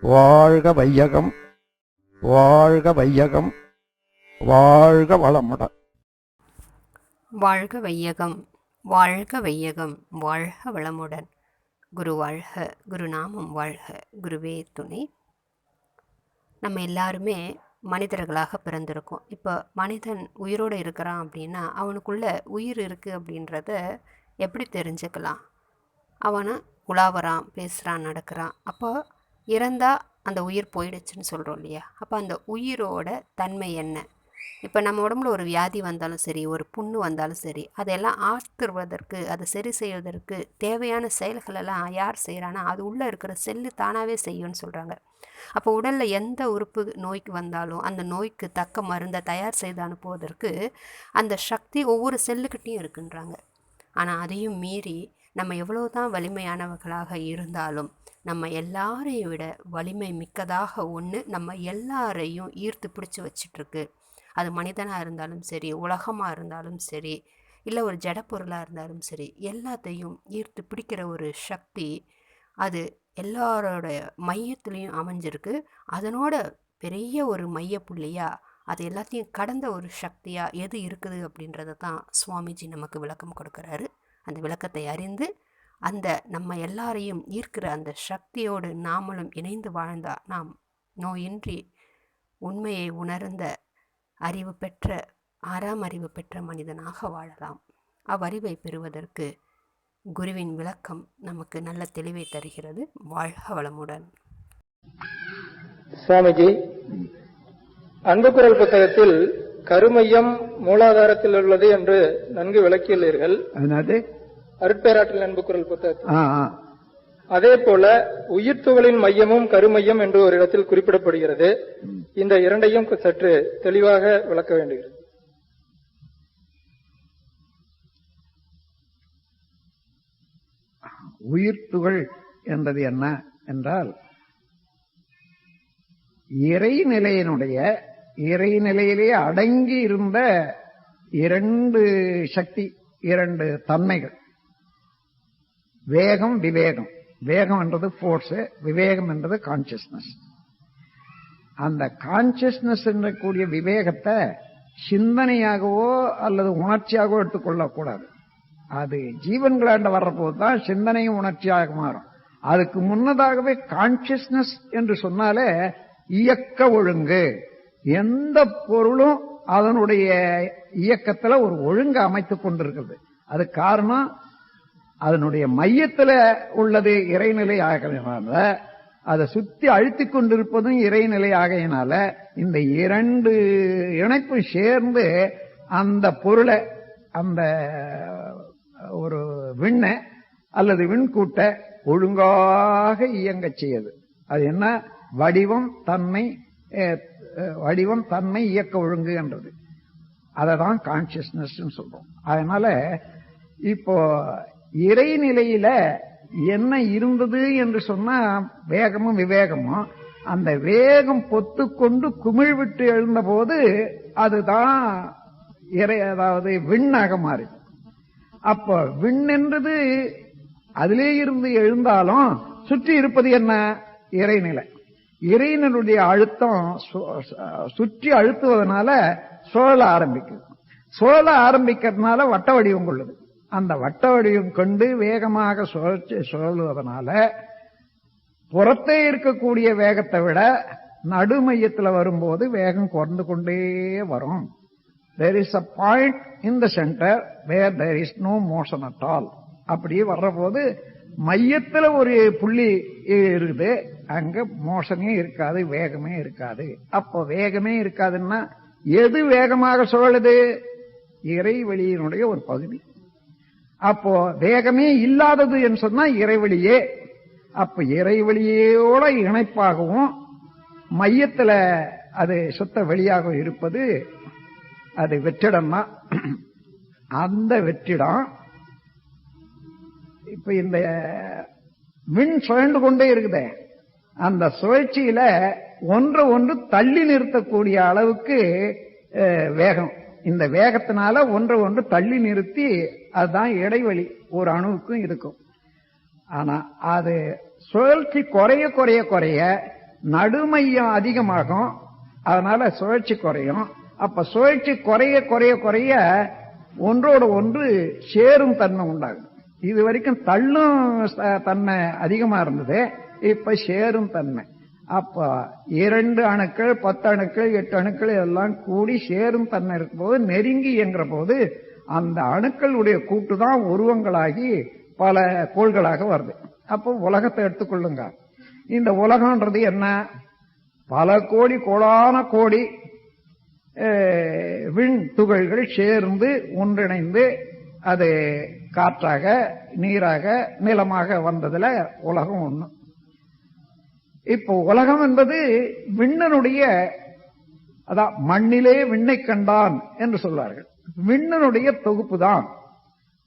வாழ்க வையகம், வாழ்க வையகம், வாழ்க வளமுடன். வாழ்க வையகம், வாழ்க வையகம், வாழ்க வளமுடன். குரு வாழ்க, குருநாமம் வாழ்க, குருவே துணை. நம்ம எல்லாருமே மனிதர்களாக பிறந்திருக்கோம். இப்போ மனிதன் உயிரோடு இருக்கிறான் அப்படின்னா அவனுக்குள்ள உயிர் இருக்குது அப்படின்றத எப்படி தெரிஞ்சுக்கலாம்? அவனை உலாவறான், பேசுகிறான், நடக்கிறான். அப்போ இறந்தால் அந்த உயிர் போயிடுச்சுன்னு சொல்கிறோம் இல்லையா? அப்போ அந்த உயிரோட தன்மை என்ன? இப்போ நம்ம உடம்புல ஒரு வியாதி வந்தாலும் சரி, ஒரு புண்ணு வந்தாலும் சரி, அதையெல்லாம் ஆற்றுவதற்கு, அதை சரி செய்வதற்கு தேவையான செயல்களெல்லாம் யார் செய்கிறான்னா அது உள்ளே இருக்கிற செல்லு தானாகவே செய்யும்னு சொல்கிறாங்க. அப்போ உடலில் எந்த உறுப்பு நோய்க்கு வந்தாலும் அந்த நோய்க்கு தக்க மருந்தை தயார் செய்து அனுப்புவதற்கு அந்த சக்தி ஒவ்வொரு செல்லுக்கிட்டையும் இருக்குன்றாங்க. ஆனால் அதையும் மீறி நம்ம எவ்வளோ தான் வலிமையானவர்களாக இருந்தாலும் நம்ம எல்லாரையும் விட வலிமை மிக்கதாக ஒன்று நம்ம எல்லாரையும் ஈர்த்து பிடிச்சி வச்சிட்ருக்கு. அது மனிதனாக இருந்தாலும் சரி, உலகமாக இருந்தாலும் சரி, இல்லை ஒரு ஜடப்பொருளாக இருந்தாலும் சரி, எல்லாத்தையும் ஈர்த்து பிடிக்கிற ஒரு சக்தி அது எல்லாரோட மையத்துலேயும் அமைஞ்சிருக்கு. அதனோட பெரிய ஒரு மையப்புள்ளியாக அது எல்லாத்தையும் கடந்த ஒரு சக்தியாக எது இருக்குது அப்படின்றத தான் சுவாமிஜி நமக்கு விளக்கம் கொடுக்குறாரு. அந்த விளக்கத்தை அறிந்து அந்த நம்ம எல்லாரையும் ஈர்க்கிற அந்த சக்தியோடு நாமளும் இணைந்து வாழ்ந்தால் நாம் நோயின்றி உண்மையை உணர்ந்த அறிவு பெற்ற, ஆறாம் அறிவு பெற்ற மனிதனாக வாழலாம். அவ்வறிவை பெறுவதற்கு குருவின் விளக்கம் நமக்கு நல்ல தெளிவை தருகிறது. வாழ்க வளமுடன். சுவாமிஜி, அன்புக்குரல் புத்தகத்தில் கருமையம் மூலாதாரத்தில் உள்ளது என்று நன்கு விளக்கியுள்ளீர்கள். அருட்பேராற்றல் அன்புக்குரல் புத்தகத்தில் அதே போல உயிர் துகளின் மையமும் கருமையம் என்று ஒரு இடத்தில் குறிப்பிடப்படுகிறது. இந்த இரண்டையும் சற்று தெளிவாக விளக்க வேண்டுகிறது. உயிர்த்துகள் என்பது என்ன என்றால், இறைநிலையிலே அடங்கி இருந்த இரண்டு சக்தி, இரண்டு தன்மைகள், வேகம் விவேகம். வேகம் என்றது ஃபோர்ஸ், விவேகம் என்றது கான்சியஸ்னஸ். அந்த கான்சியஸ்னஸ் என்றக்கூடிய விவேகத்தை சிந்தனையாகவோ அல்லது உணர்ச்சியாகவோ எடுத்துக்கொள்ளக்கூடாது. அது ஜீவன்களாண்ட வர்றபோது தான் சிந்தனையும் உணர்ச்சியாக மாறும். அதுக்கு முன்னதாகவே கான்சியஸ்னஸ் என்று சொன்னாலே இயக்க ஒழுங்கு. எந்த பொருளும் அதனுடைய இயக்கத்துல ஒரு ஒழுங்கு அமைத்துக் கொண்டிருக்கிறது. அது காரணம் அதனுடைய மையத்துல உள்ளது இறைநிலை ஆகையினால, அதை சுத்தி அழுத்திக் கொண்டிருப்பதும் இறைநிலை ஆகையினால, இந்த இரண்டு இணைப்பும் சேர்ந்து அந்த பொருளை, அந்த ஒரு விண்ணை அல்லது விண்கூட்ட ஒழுங்காக இயங்க செய்யுது. அது என்ன? வடிவம் தன்மை இயக்க ஒழுங்கு என்றது. அததான் கான்சியஸ்னஸ் சொல்றோம். அதனால இப்போ இறைநிலையில என்ன இருந்தது என்று சொன்னா வேகமும் விவேகமும், அந்த வேகம் பொத்துக்கொண்டு குமிழ் விட்டு எழுந்த போது அதுதான் அதாவது விண்ணாக மாறி. அப்போ விண் என்றது அதிலே இருந்து எழுந்தாலும் சுற்றி இருப்பது என்ன? இறைநிலை. இறைநிலையுடைய அழுத்தம் சுற்றி அழுத்துவதனால சுழல ஆரம்பிக்குது. சுழல ஆரம்பிக்கிறதுனால வட்ட வடிவம் கொள்ளுது. அந்த வட்ட வடிவம் கொண்டு வேகமாக சுழலுவதனால புறத்தே இருக்கக்கூடிய வேகத்தை விட நடுமையத்தில் வரும்போது வேகம் குறைந்து கொண்டே வரும். There is a point in the center where there is no motion at all. அப்படியே வர்றபோது மையத்தில் ஒரு புள்ளி இருக்குது, அங்க மோஷனே இருக்காது, வேகமே இருக்காது. அப்போ வேகமே இருக்காதுன்னா எது வேகமாக சுழலுது? இறைவெளியினுடைய ஒரு பகுதி. அப்போ வேகமே இல்லாதது என்று சொன்னா இறைவெளியே. அப்ப இறைவெளியோட இணைப்பாகவும் மையத்துல அது சுத்த வெளியாக இருப்பது அது வெற்றிடம் தான். அந்த வெற்றிடம் இப்ப இந்த விண் சுழண்டு கொண்டே இருக்குதே, அந்த சுழற்சியில ஒன்று தள்ளி நிறுத்தக்கூடிய அளவுக்கு வேகம். இந்த வேகத்தினால ஒன்று தள்ளி நிறுத்தி, அதுதான் இடைவெளி ஒரு அணுவுக்கும் இருக்கும். ஆனா அது சுழற்சி குறைய குறைய குறைய நடுமையம் அதிகமாகும், அதனால சுழற்சி குறையும். அப்ப சுழற்சி குறைய குறைய குறைய ஒன்றோட ஒன்று சேரும் தன்மை உண்டாகும். இது வரைக்கும் தள்ளும் தன்மை அதிகமா இருந்தது, இப்ப சேரும் தன்மை. அப்ப 2 அணுக்கள் 10 அணுக்கள் 8 அணுக்கள் எல்லாம் கூடி சேரும் தன்மை இருக்கும் போது, நெருங்கி இயங்குற போது அந்த அணுக்களுடைய கூட்டுதான் உருவங்களாகி பல கோள்களாக வருது. அப்போ உலகத்தை எடுத்துக்கொள்ளுங்க. இந்த உலகம்ன்றது என்ன? பல கோடி கோடான கோடி விண் துகள்கள் சேர்ந்து ஒன்றிணைந்து அது காற்றாக நீராக நிலமாக வந்ததுல உலகம் ஒண்ணு. இப்போ உலகம் என்பது விண்ணனுடைய, அதான் மண்ணிலே விண்ணை கண்டான் என்று சொல்வார்கள், விண்ணனுடைய தொகுப்பு தான்,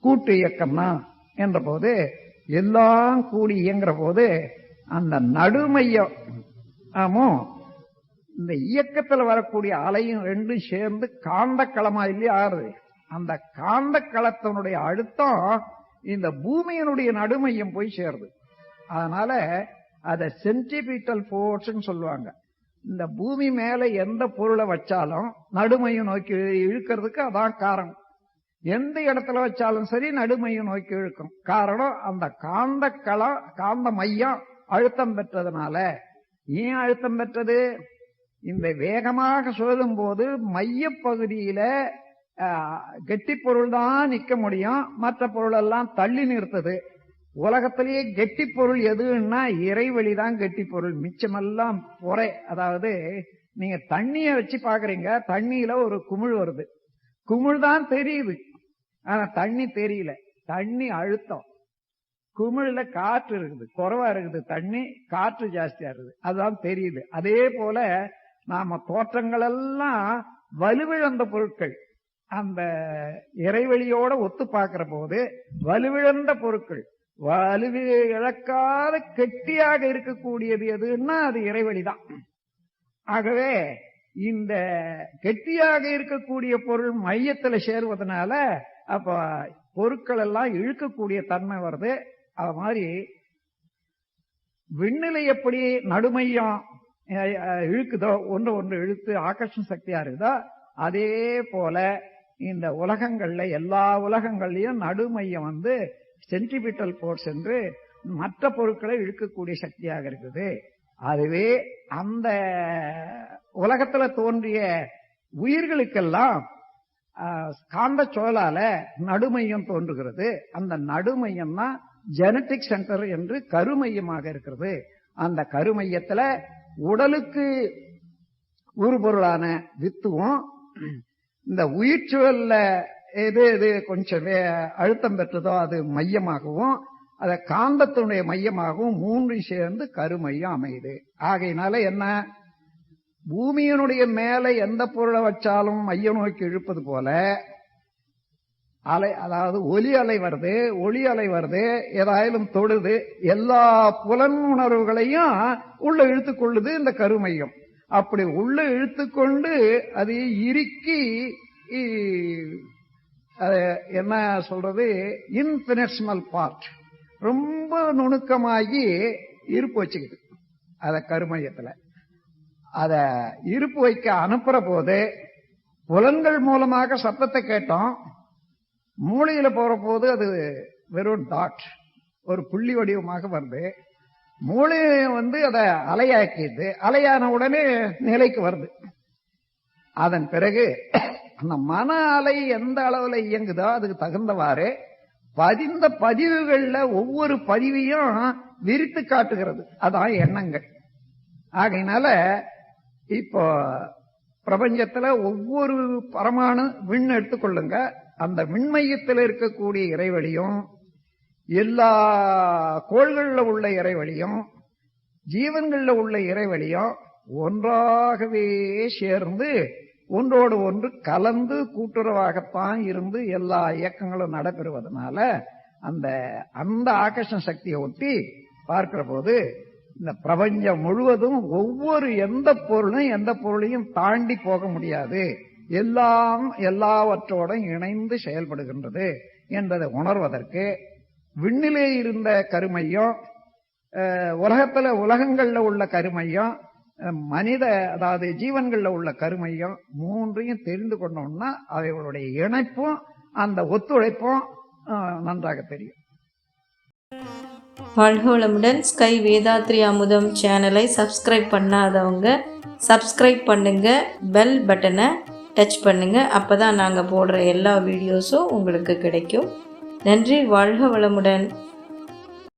கூட்டு இயக்கம் தான் என்ற போது, எல்லாம் கூடி இயங்குற போது அந்த நடுமையமும் இந்த இயக்கத்தில் வரக்கூடிய அலையும் ரெண்டும் சேர்ந்து காந்த களமா இல்லையா ஆறுது. அந்த காந்த களத்தினுடைய அழுத்தம் இந்த பூமியினுடைய நடுமையம் போய் சேருது. அதனால அத சென்டிபீட்டல் போர்ஸ் சொல்லுவாங்க. இந்த பூமி மேல எந்த பொருளை வச்சாலும் நடுமையம் நோக்கி இழுக்கிறதுக்கு அதான் காரணம். எந்த இடத்துல வச்சாலும் சரி நடுமையம் நோக்கி இழுக்கும். காரணம் அந்த காந்த களம், காந்த மையம் அழுத்தம் பெற்றதுனால. ஏன் அழுத்தம் பெற்றது? இந்த வேகமாக சுழலும் போது மைய பகுதியில கெட்டி பொருள் தான் நிக்க முடியும், மற்ற பொருள் எல்லாம் தள்ளி நிறுத்தது. உலகத்திலேயே கெட்டி பொருள் எதுன்னா இறைவெளி தான் கெட்டி பொருள், மிச்சமெல்லாம் பொறை. அதாவது நீங்க தண்ணிய வச்சு பாக்குறீங்க, தண்ணியில ஒரு குமிழ் வருது, குமிழ் தான் தெரியுது, ஆனா தண்ணி தெரியல. தண்ணி அழுத்தம், குமிழ்ல காற்று இருக்குது, குறைவா இருக்குது தண்ணி, காற்று ஜாஸ்தியா இருக்குது, அதுதான் தெரியுது. அதே போல நாம தோற்றங்கள் எல்லாம் வலுவிழந்த பொருட்கள், அந்த இறைவெளியோட ஒத்து பார்க்கிற போது வலுவிழந்த பொருட்கள், வலுவி இழக்காத கெட்டியாக இருக்கக்கூடியது எதுன்னா அது இறைவெளிதான். ஆகவே இந்த கெட்டியாக இருக்கக்கூடிய பொருள் மையத்துல சேருவதனால அப்ப பொருட்கள் எல்லாம் இழுக்கக்கூடிய தன்மை வருது. அது மாதிரி விண்ணிலை எப்படி நடுமையம் இழுக்குதோ, ஒன்று ஒன்று இழுத்து ஆகர்ஷண சக்தியா இருக்குதோ, அதே போல இந்த உலகங்கள்ல எல்லா உலகங்கள்லயும் நடுமையம் சென்டிபிட்டல் போர்ஸ் என்று மற்ற பொருட்களை இழுக்கக்கூடிய சக்தியாக இருக்குது. அதுவே அந்த உலகத்துல தோன்றிய உயிர்களுக்கெல்லாம் காந்த சோலால நடுமையம் தோன்றுகிறது. அந்த நடுமையம் தான் ஜெனட்டிக் சென்டர் என்று கருமையமாக இருக்கிறது. அந்த கருமையத்துல உடலுக்கு உருபொருளான வித்துவும், இந்த உயிர்ச்சூழல்ல எது எது கொஞ்சம் அழுத்தம் பெற்றதோ அது மையமாகவும், அத காந்தத்தினுடைய மையமாகவும் மூன்று சேர்ந்து கருமையம் அமையுது. ஆகையினால என்ன, பூமியினுடைய மேல எந்த பொருளை வச்சாலும் மையம் நோக்கி இழுப்பது போல அலை, அதாவது ஒலி அலை வருது, ஒளி அலை வருது, ஏதாயாலும் தொடுது, எல்லா புலன் உணர்வுகளையும் உள்ள இழுத்துக் கொள்ளுது இந்த கருமையம். அப்படி உள்ள இழுத்துக்கொண்டு அதை இறுக்கி என்ன சொல்றது, இன்ஃபினிட்சிமல் பார்ட், ரொம்ப நுணுக்கமாகி இருப்பு வச்சுக்குது அத கருமையத்துல. அத இருப்பு வைக்க அனுப்புற போது புலன்கள் மூலமாக சத்தத்தை கேட்டோம், மூளையில போற போது அது வெறும் டாட், ஒரு புள்ளி வடிவமாக வருது. மூளை அத அலையாக்கிது, அலையான உடனே நிலைக்கு வருது. அதன் பிறகு அந்த மன அலை எந்த அளவுல இயங்குதோ அதுக்கு தகுந்தவாறு பதிந்த பதிவுகள்ல ஒவ்வொரு பதிவையும் விரித்து காட்டுகிறது, அதான் எண்ணங்கள். ஆகையினால இப்போ பிரபஞ்சத்துல ஒவ்வொரு பரமாணு விண் எடுத்துக்கொள்ளுங்க, அந்த விண்மையத்தில் இருக்கக்கூடிய இறைவெளியும் எல்லா கோள்கள்ல உள்ள இறைவெளியும் ஜீவன்கள்ல உள்ள இறைவெளியும் ஒன்றாகவே சேர்ந்து ஒன்றோடு ஒன்று கலந்து கூட்டுறவாகத்தான் இருந்து எல்லா இயக்கங்களும் நடைபெறுவதனால அந்த ஆகர்ஷண சக்தியை ஒட்டி பார்க்கிற போது இந்த பிரபஞ்சம் முழுவதும் ஒவ்வொரு எந்த பொருளையும் தாண்டி போக முடியாது, எல்லாம் எல்லாவற்றோட இணைந்து செயல்படுகின்றது என்பதை உணர்வதற்கு விண்ணிலே இருந்த கருமையம் உலகங்கள்ல உள்ள கருமையம், மனித அதாவது ஜீவன்கள்ல உள்ள கருமையம் மூன்றையும் தெரிந்து கொண்டோம்னா அவைகளுடைய இணைப்பும் அந்த ஒத்துழைப்பும் நன்றாக தெரியும். வாழ்க வளமுடன். ஸ்கை வேதாத்ரி அமுதம் சேனலை சப்ஸ்கிரைப் பண்ணாதவங்க சப்ஸ்கிரைப் பண்ணுங்க, பெல் பட்டனை டச் பண்ணுங்க. அப்போ தான் நாங்கள் போடுற எல்லா வீடியோஸும் உங்களுக்கு கிடைக்கும். நன்றி. வாழ்க வளமுடன்.